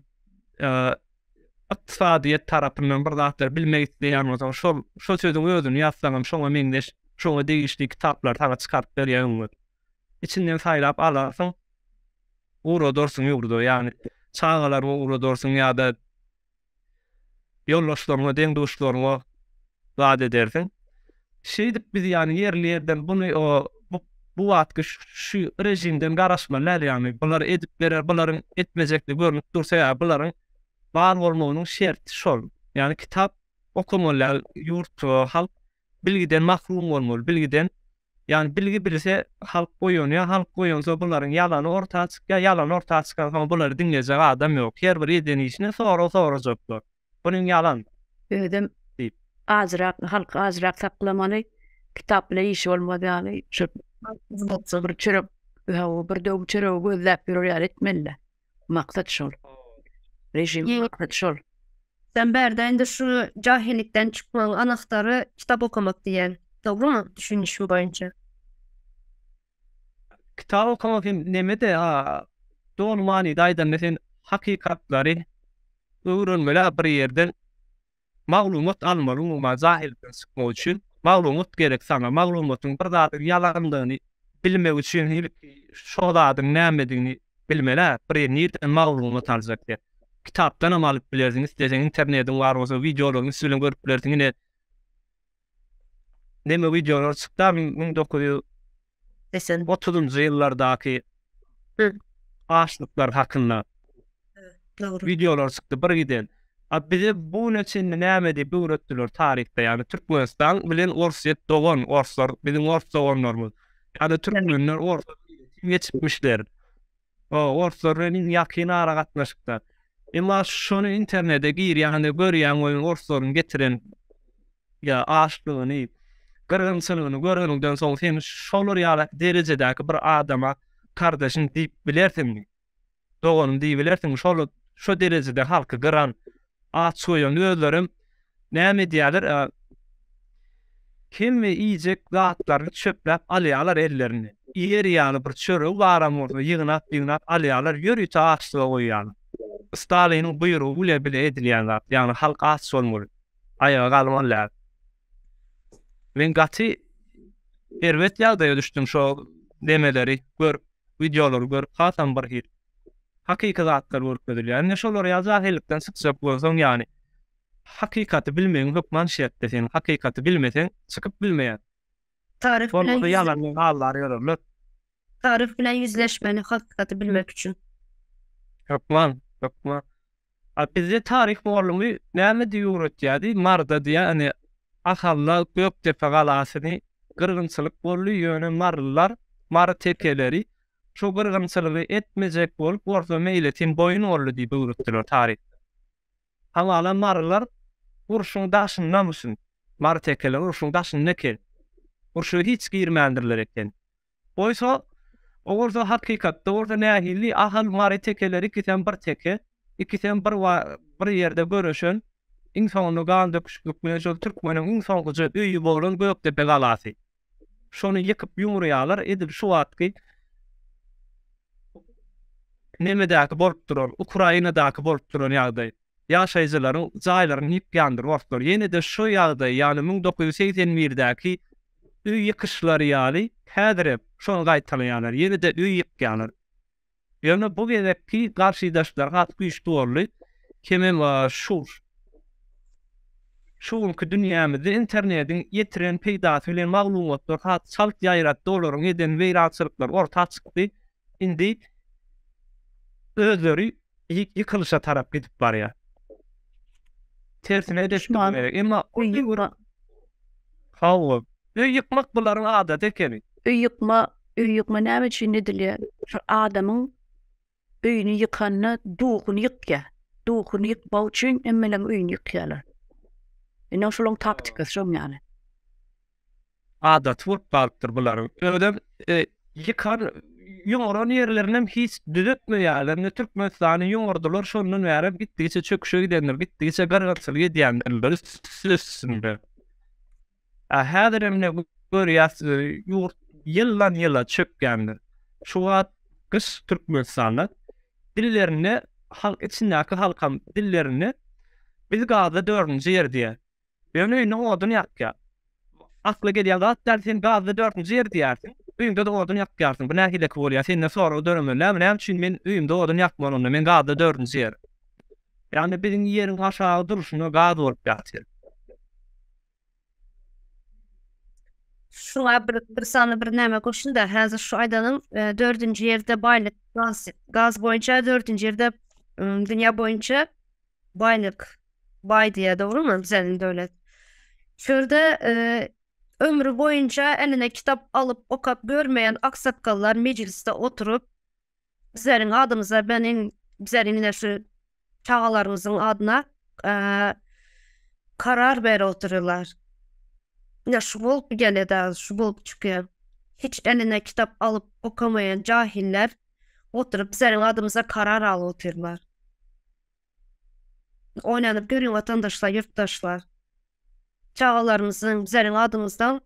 iqtisadiyet tarapyndan bir zatlar bilmek isleýän bolsam şol sözüň özüni ýazsaňam şoňa meňdeş şoňa degişli kitaplar taňa çykaryp berýär. İçinden saýlap alarsın, uğra dursun ýurdu, ýani çağalar uğra dursun ýa-da ýoldaşlaryňa, deňdoşlaryňa zat edersin. Şeýdip biz ýani ýerli ýerden bunu bu wagtky şu rejimden garaşmalar ýani bular edip berer, bularyň etmejekli görünüp dursa ýa bularyň var olmagynyň şerti şol. Yani kitap okumalar, yurt, halk bilgiden mahrum bolmaly, bilgiden yani bilgi bilse halk goýanýar, halk goýansa bularyň ýalany ortağa çykýar, ýalan ortağa çykan soň bulary dinlejek adam ýok. Her bir edeni işine sonra sorajaklar. Bunyň ýalan. Ödem halk azrak saklamaly, kitapla iş olmadı yani. Şu bir çörek, bir de çörek gözläp ýörýär etmeli. Maksat şol. Rejim Ye- maksat şol. Sen berden de şu cahillikten çıkmanın anahtarı kitap okumak diýen. Doğru mu düşünüşüm boýunça? Kitap okumak neme de doğru manada aýdan mesela hakikatlary öwrenmeli bir yerden maglumat almaly, umuma zahilden çykmak üçin maglumat gerek sana. Maglumatyň bir zady ýalandygyny bilmek üçin şo zadyň nämedigini bilmeli. Bir ýerden maglumat aljak diýip. Kitapdan am alyp bilersiňiz, desem internetiň bar bolsa videolaryny sülen görüp bilersiňiz. Neme videolar çykdy 1930-njy Desen. ýyllardaky Hı. açlyklar hakynda Doğru. videolar çykdy bir giden. Bize bu neçe näme diýip öwretdiler tarihde, ýani Türkmenistan bilen Orset dogan, Orslar bilen Ors doganlarmy. Ýani türkmenler Ors geçipmişler. Orslaryn ýakyny ara gatnaşyklar. Emma şonu internete gir, ýani görýän oýun Orslaryň getiren ýa açlygyny, gyrgynçylygyny görgänden soň sen şolar ýaly derejedäki bir adama kardeşin diýip bilersiňmi? Doganım diýip bilersiňmi? Şo derejede halky gyran açoýan özlerim näme diýerler? Kim iýjek zatlary çöpläp alýarlar ellerini. Ýer ýaly bir çörek baram bolsa ýygnap alýarlar, ýörüýte açlyga goýýarlar. Stalinin buyruğu bile edilýän zat. Ýani halk aç bolmaly. Ayağa galmanlar. Men gaty erwet ýagdaýa düşdüm şo demeleri gör, videolary gör, hatam bir hir. Hakyky zatlar görkezilýär. Ne şolar ýazahillikden çykjak bolsaň ýani hakikaty bilmeýän hukman şertde sen hakikaty bilmesen çykyp bilmeýän. Tarif Bolmasa bilen ýalan gallar ýörürler. tarif bilen yüzleşmeni, hakikati bilmek için. Hukman. Bizde tarih muallymy näme diýýärdi? Marda diýär, ahalla Göktepe galasyny gyrgynçylyk bolly ýöne marlar, mar tekeleri şu gyrgynçylygy etmejek bolup orta meýletin boyun bolly diýip öwretdiler tarih. Halalan marlar urşuň daşyndan mısın? Mar tekeler urşuň daşyny nekel. Urşu hiç girmändirler eken. Oysa orada hakikatda orada nähili ahal mar tekeleri ikiden bir teke, ikiden bir ýerde görüşen insanyny gan döküşlik bilen şol türkmeniň insanlygy öýü bolan Göktepe galasy. Şonu ýykyp ýumurýarlar, edip şu wagtky nemedäki bolup duran, Ukrainadaky bolup duran ýagdaý. Ýaşaýjylaryň jaýlaryny ýypýandyr wagtlar. Ýene de şu ýagdaý, ýani 1981-däki öý ýykyşlary ýaly häzir şonu gaýtalýarlar. Ýene de öý ýypýanlar. Ýöne bu gezekki garşydaşlar hat güýçli boldy. Kimem şuňky dünýämizde internetiň ýetiren peýdasy bilen maglumatlar hat çalt ýaýratdy, olaryň eden weýrançylyklar orta çykdy. Indi özleri ýykylışa tarap gidip barýar. Tersine Düşman. edip emma Öý öý ýykmak bularyň adat ekeni. yıkma näme üçin edilýär? Şu adamyň öýüni ýykanyna duğuny ýykýar. Duğuny ýykmak üçin emmelen öýüni ýykýarlar. Ene şolaň taktikasy şo ýani. Adat bolup galypdyr bularyň. Öýdem ýykar ýoňran ýerlerinden hiç düzeltmeýärler. Ne Türkmenistany ýoňardylar, şondan bäri gitdigiçe çöküşe gidenler, gitdigiçe gargaçylyk edýänler. Süsünde. Häzir emne görýäs ýurt ýyllan ýyla çökýändir. Şu wagt kış Türkmenistanlar dillerini halk içindäki halkam dillerini biz gazda 4-nji ýer diýär. Ýöne odun ýakýar. Akla gelýär zat dersin gazda 4-nji ýer diýärsiň. Öýüňde de odun ýakýarsyň. Bu nähileki bolýar. Sen sonra döremeler. Näme üçin men öýümde odun ýakmanymda men gazda 4-nji ýer. Ýani biziň ýeriň aşağı duruşuna gaz bolup ýatyr. Şuna bir sany bir näme goşun da häzir şu aýdanyň 4-nji ýerde baýlyk gaz boýunça 4-nji ýerde dünýä boýunça baýlyk diýär, dogrymy? Biziň döwlet. Şurada ömrü boyunca eline kitap alıp okap görmeyen aksakallar mecliste oturup bizlerin adımıza bizlerin şu çağalarımızın adına karar beri otururlar. Ya şu bolup geledi, şu bolup çıkıyor. Hiç eline kitap alıp okamayan cahiller oturup bizlerin adımıza karar alıp otururlar. Oynanıp görün vatandaşlar, yurttaşlar. Çağlarımızın bizlerin adımızdan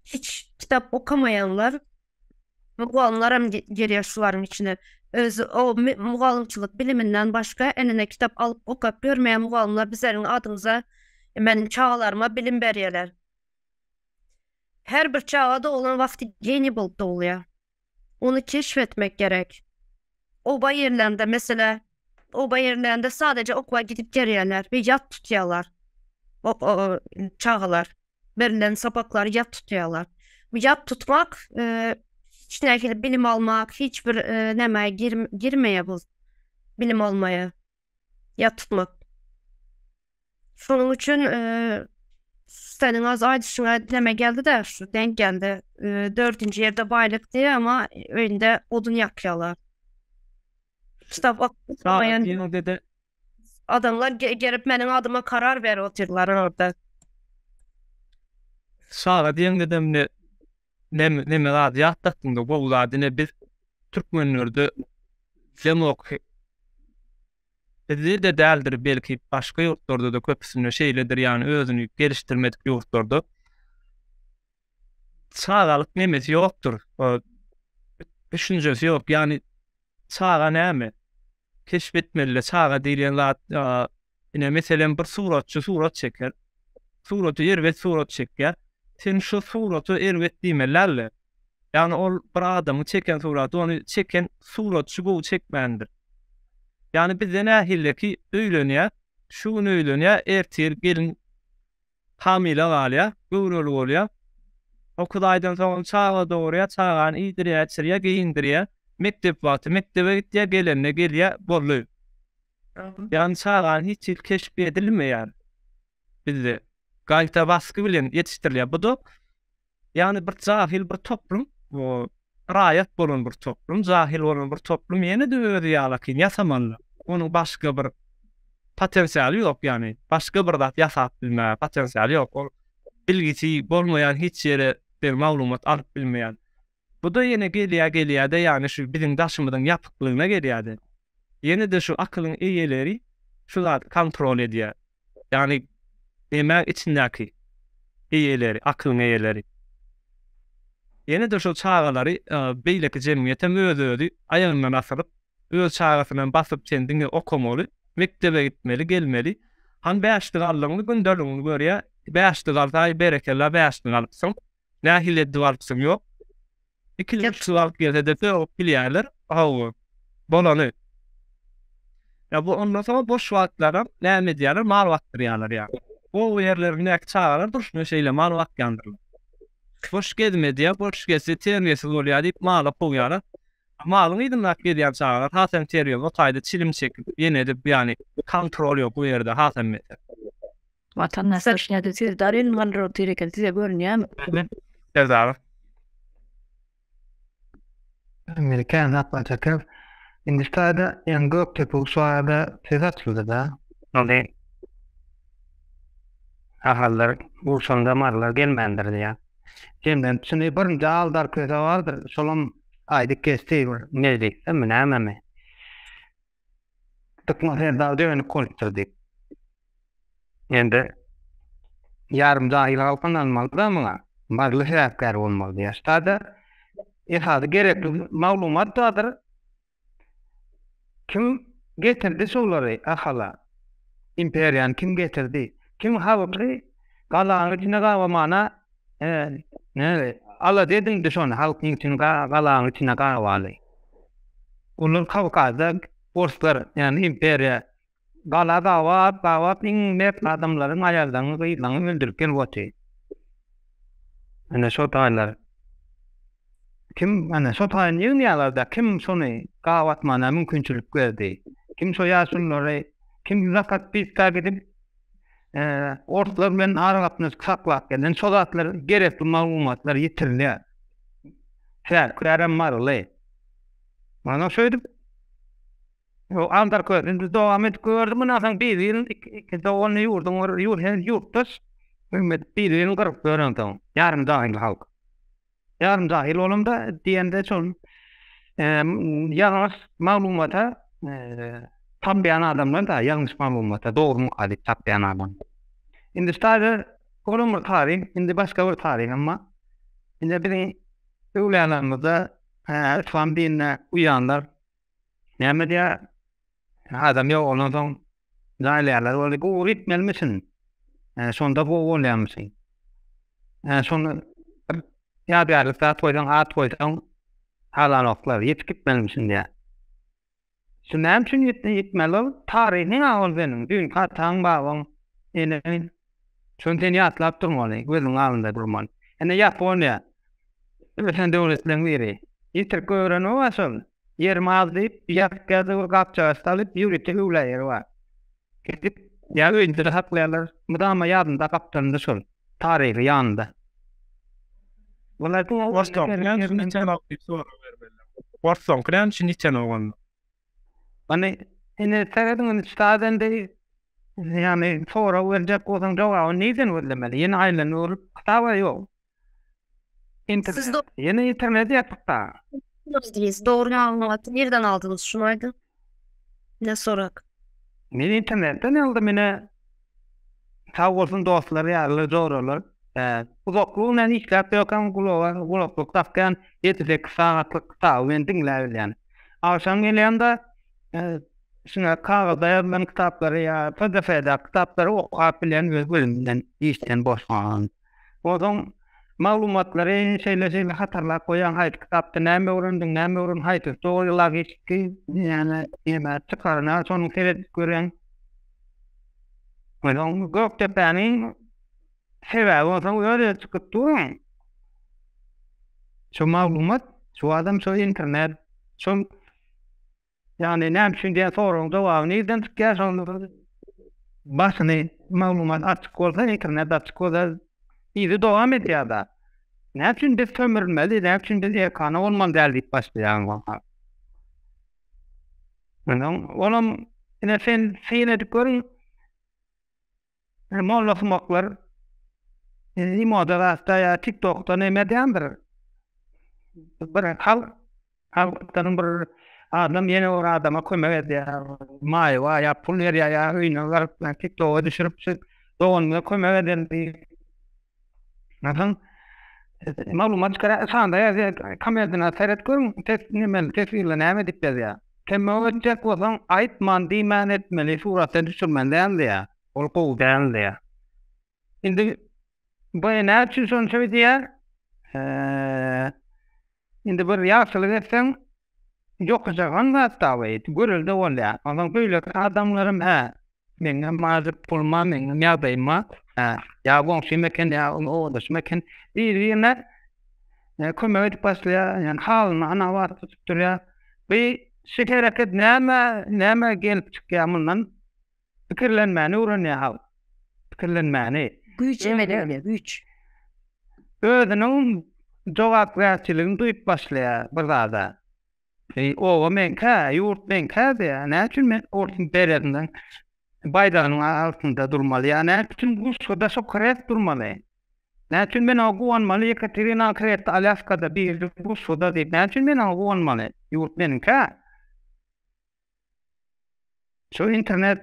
hiç kitap okamayanlar mugallimler hem geriye şuların içine özü o mugallimçilik biliminden başka eline kitap alıp okap görmeyen mugallimler bizlerin adımıza benim çağlarıma bilim beriyeler. Her bir çağda olan vakti yeni bulup doğuyor. Onu keşfetmek gerek. O bayırlarında mesela o bayırlarında sadece okula gidip geriyeler ve yat tutuyorlar. O çağlar. Verilen sapakları yat tutuyorlar. Bu yat tutmak hiç nekili bilim almak, hiçbir nemeye girmeye bu bilim almaya. Yat tutmak. Şunun için senin az aydışına deme geldi de şu denk geldi. 4. yerde baylık diye ama önünde odun yakıyorlar. Kitap okumayan Yine de adamlar gelip benim adıma karar ver oturdular orada. sağa diyen dedem ne merad yattığında bu uladine biz Türkmenlerde demok dedi de değildir belki başka yurtlarda da köpüsünü şeyledir yani özünü geliştirmedik yurtlarda sağlık nemesi yoktur. Düşüncesi yok yani sağa neme keşfetmeli sağa diyenler yine mesela bir surat çeker suratı ervet surat çeker sen şu suratı ervet dimelerle yani o bir adamı çeken suratı onu çeken surat şu bu çekmendir. Yani bizde nähille ki öýlenýär, şuny öýlenýär, ertir gelin hamile galýar, göwreli bolýar. O kudaýdan soň çağa dogurýar, çağany iýdirýär, çyrýar, giyindirýär. Mektep wagty, mektebe gitýär, gelende gelýär, bolýar. Yani çağany hiç keşf edilmeýär. Bizde gaýta baskı bilen yetişdirilýär. Bu da yani bir cahil bir toplum, o raýat bolan bir toplum, jahil bolan bir toplum ýene de öýdi ýalaky ýasamanly. Onun başga bir potensiali ýok yani. Başga bir zat ýasap bilmä potensiali ýok. O bilgisi bolmayan hiç ýere bir maglumat alyp bilmeýän. Bu da ýene gelýär de yani şu bizim daşymyzyň ýapyklygyna gelýärdi. Ýene de şu akylyň eýeleri şular kontrol edýär. Yani emäk içindäki eýeleri, akylyň eýeleri. Ýene de şu çağalary beýleki jemgyýete mödödi aýagyndan asyryp öz çağasynyň basyp kendini okamaly, mektebe gitmeli, gelmeli. Han beýaşdygalygyny gündeligini görýär. Beýaşdygaly berekella beýaşdygaly alypsyň. Nähile duwalypsyň ýok. 2-3 sual geldi o bilýärler. Aw, bolany. Ya bu ondan sonra boş wagtlara näme diýerler? Mal wagt diýerler ýa. O ýerlerine çağalar durşmy şeýle mal wagt ýandyrlar. Boş gezmedi, boş gezi, terbiyesiz bolýar diýip mala poýýarlar. Malyň ýdynlak gedýän çağlar hatem terbiýe, o taýda çilim çekip ýene de ýani kontrol ýok bu ýerde hatem meter. Vatandaşlar şeýle siz darin malry tireken size görünýär. Yazar. Amerikan atlatakar Hindistan'da yani Göktepe uçağında ses atıldı da. Orada ahallar Bursa'nda marlar gelmendirdi ya. Şimdi şimdi bir dağlar köze vardı. Solum aydık kestiği var. Ne dedik? Emine. Tıkma her dağ dövünü konuşturduk. Yani yarım dahil halkın almalı da mı? Marlı sebepler olmalı ya. Stada İhada gerekli maglumat dadır. Kim getirdi soğları ahala? İmperiyan kim getirdi? Kim halkı galağın içine kavamana Allah dedin de sonra halkın içine galağın içine kavalı. Onun Kavkaz'da borçlar yani imperiya gala kavap mep adamların ayarlarını kıyılarını öldürürken vati. Yani sotaylar. Kim ana sotayın ýygnaýarlarda kim şonu gawatmana mümkinçilik berdi? Kim soýaşynlary, kim zakat biska gidip ortlar bilen aragapny saklap gelen solatlar gerekli maglumatlar ýetirilýär. Şäher marly. Mana şöýdip O andar kördün dowam et gördüm näçe bir ýyl iki dowany ýurdun ýurtdas ümmet bir ýyl garyp göründüm. Yarım dahyl halk. Yarım dahyl olumda diýende şol ýalňyş maglumata tapýan adamlar da ýalňyş maglumata dogry adyp tapýan adam. Indi stade kolum bir tarih, indi başga bir tarih amma indi bir öwlänlerimizde fan dinle uyanlar näme diýär adam ýok ondan zaýlarlar bolu gowry etmelmisin. Şonda bu bolýarmysyň. Şonu ýa-da toýdan toýdan halanoklar ýetip gitmelmisin diýär. Şu näme üçin gitmeli? Taryhyň awaldynyň dün kataň bagyň ene şonten ýatlap durmaly, gözüň alynda durmaly. Ene Ýaponiýa sen döwletleň biri. Ýetir gören o asal. Yer mazdyp ýakgada gapça stalyp ýürüte ýurlaýar wa. Gidip ýa öýünde haklaýarlar. Mudama ýadynda gapdandy şol. Taryhy ýanynda. Bular Bana ene täredin stadende yani sonra verecek olan cevabı neyden verilemeli? Yeni ailen olup hava yok. Siz Yeni internet yapıkta. doğru anlamadınız. Nereden aldınız şunaydı? Ne sorak? Yeni internetten aldım yine. Sağ olsun dostları yarılı zor olur. Uzakluğundan işlep yokan kulaklık takkan 7-8 saatlik sağ ben dinler yani. Akşam gelende şuna kağıda yazılan kitapları ya PDF'de kitapları okuyup bilen ve bölümden işten boşan. Odan maglumatları şeyle hatarlar koyan hayt kitapta näme öğrendin hayt doğrular geçti yani yeme çıkarına son seyret gören. Odan Göktepe'nin sebebi odan öyle çıkıp durun. Şu maglumat, şu adam şu internet, şu yani näme üçin diýen soragyň jogaby nerden çıkýar şonu başyny maglumat açyk bolsa internet açyk bolsa ýa-da dowam edýär da. Näme üçin biz sömürülmeli, näme üçin biz ekana bolmaly diýip başlaýan. Olam ine sen edip görün. Mollaklar moda rasta ya TikTok'ta näme diýendir. Bir halkdan bir adam yeni o adama kömek edýär. Maýwa ya pul berýär ya öýüne TikTok'a düşürüp doğanına kömek edýär. Näçe maglumat çıkara sanda ya kameradan seyret görün tesirle näme diýip berýär. Temawatjak bolan aýtman diýmän etmeli suratda düşürmän diýär. Ol gowy diýär. Indi bu näme üçin şonu söýdýär? Indi bir ýagşylyk etseň ýokjagan zatda we görüldi bolýar. Ondan böyle adamlarym meňe mazyp pulma meňe ýagdaýma ýa goň şemeken ýa o da şemeken diýene kömek edip başlaýar. Yani halyny ana wagt tutup durýar. Bu şekereket näme gelip çykýar bundan pikirlenmäni öwrenýär. Pikirlenmäni. Güç emeli, güç. Özüniň jogap berçiligini duýup başlaýar bir zada. O menka, yurt menka diýär. Näçin men ortun berenden bayrağının altında durmaly. Yani näçin bu soda Sokrat durmaly. Näçin men oguwanmaly Yekaterina Kret Alaska'da bir bu soda diýip näçin men oguwanmaly. Yurt menka. Şu internet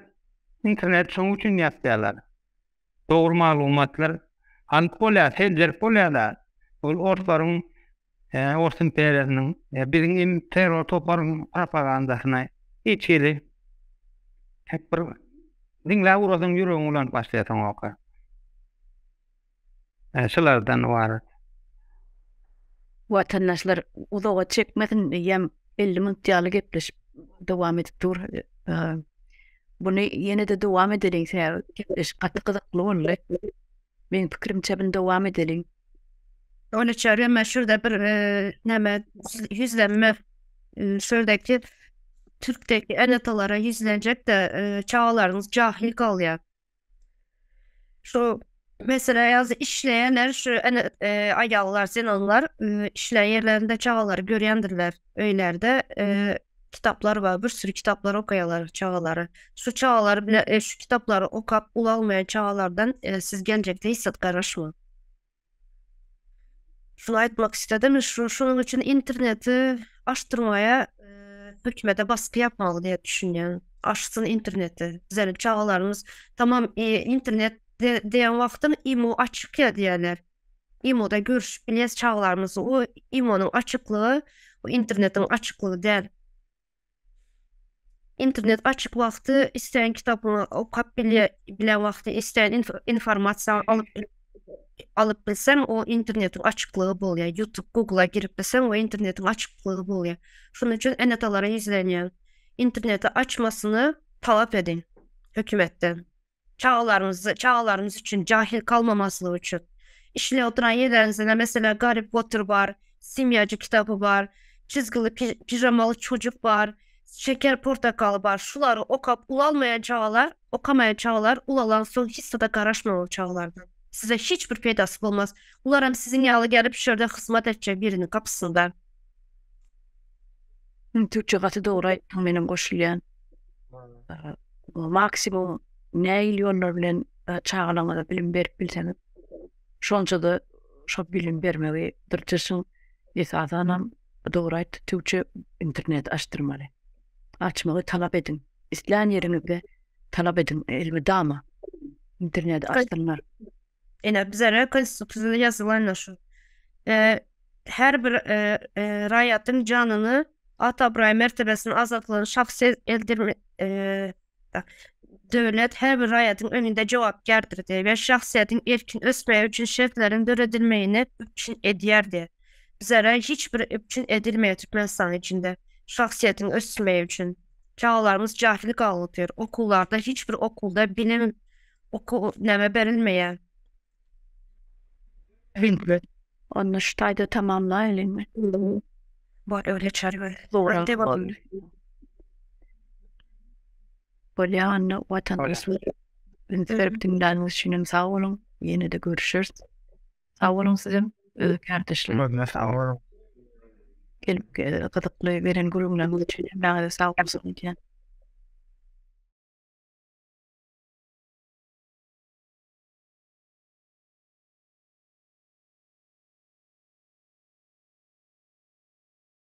şoň üçin ýatýarlar. Dogry maglumatlar anpolýar, heljer polýar. Ol ortlaryň Orta İmperiýasynyň biriň terror toplaryň propagandasyna hiç ýeri hep bir diňläp urasyň ýüregiň ulan başlaýan oka. Şulardan var. Vatandaşlar uzağa çekmedin ýem 50 minutlaryk gepleşip dowam edip dur. Bunu ýene de dowam edeliň sen gepleşip gyzykly boldy. Meň pikirimçe bunu dowam edeliň. Öyle çağırıyor meşhur bir näme yüzlenme sözdeki Türk'teki en atalara yüzlenecek de çağlarınız cahil kalıyor. Şu mesela yazı işleyenler şu ayallar, zenonlar işleyen yerlerinde çağları görýändirler öýlerde kitaplar var, bir sürü kitaplar okuyalar çağaları. Şu çağaları bile, şu kitapları okap ulalmayan çağalardan siz gelecekte hissat garaşma. Şunu aytmak istedim. Şunun için interneti açtırmaya hükümete baskı yapmalı diye düşünüyorum. Açsın interneti. Bizlerin çağalarımız tamam internet diyen vaktin imo açık ya diyorlar. İmo'da görüş biliyaz çağlarımızı o İmo'nun açıklığı o internetin açıklığı değil. İnternet açık vakti isteyen kitabını okap bilen vakti isteyen informasiyon alıp bilsen o internetin açıklığı bol ya. YouTube, Google'a girip bilsen o internetin açıklığı bol ya. Şunun için enetalara izleyen interneti açmasını talep edin hükümetten. Çağlarımız için cahil kalmaması için. İşle oturan yerlerinizde mesela Garip Potter var, Simyacı kitabı var, Çizgili Pijamalı Çocuk var, Şeker Portakalı var. Şuları ulalmayan çağlar, okamayan çağlar, ulalan son hissede karışmalı çağlardan. Size hiçbir faydası olmaz. Ularım sizin yalı gelip şurada hizmet edecek birinin kapısından. Türkçe gatı doğru benim koşulayan. Maksimum ne milyonlar bilen çağlanada bilim berip bilseniz. Şonca da şo bilim bermeyi dırçısın esasanam doğru Türkçe internet açtırmalı. Açmalı talep edin. İsteyen yerinizde talep edin. Elbette ama internet açtırmalı. Bize konstitusiyonda yazılan şu. Her bir rayatın canını atabray mertebesinin azatlığını şahsi eldirme devlet her bir rayatın önünde cevapkardır diye ve şahsiyetin erkin ösmeye için şertlerin döredilmeyini üçün ediyer diye. Bize hiçbir üçün edilmeye Türkmenistan içinde şahsiyetin ösmeye için çağlarımız cahillik anlatıyor. Okullarda hiçbir okulda bilim neme verilmeye. Evet. Onu ştayda tamamlayalım mı? Var öyle çağırıyor. Doğru. Devam. Böyle anne vatandaş verip dinlenmeniz için sağ olun. Yine de görüşürüz. Sağ olun sizin kardeşlerim. Ne sağ olun. Gelip katıklı veren grublarımız için. Ben de sağ olun.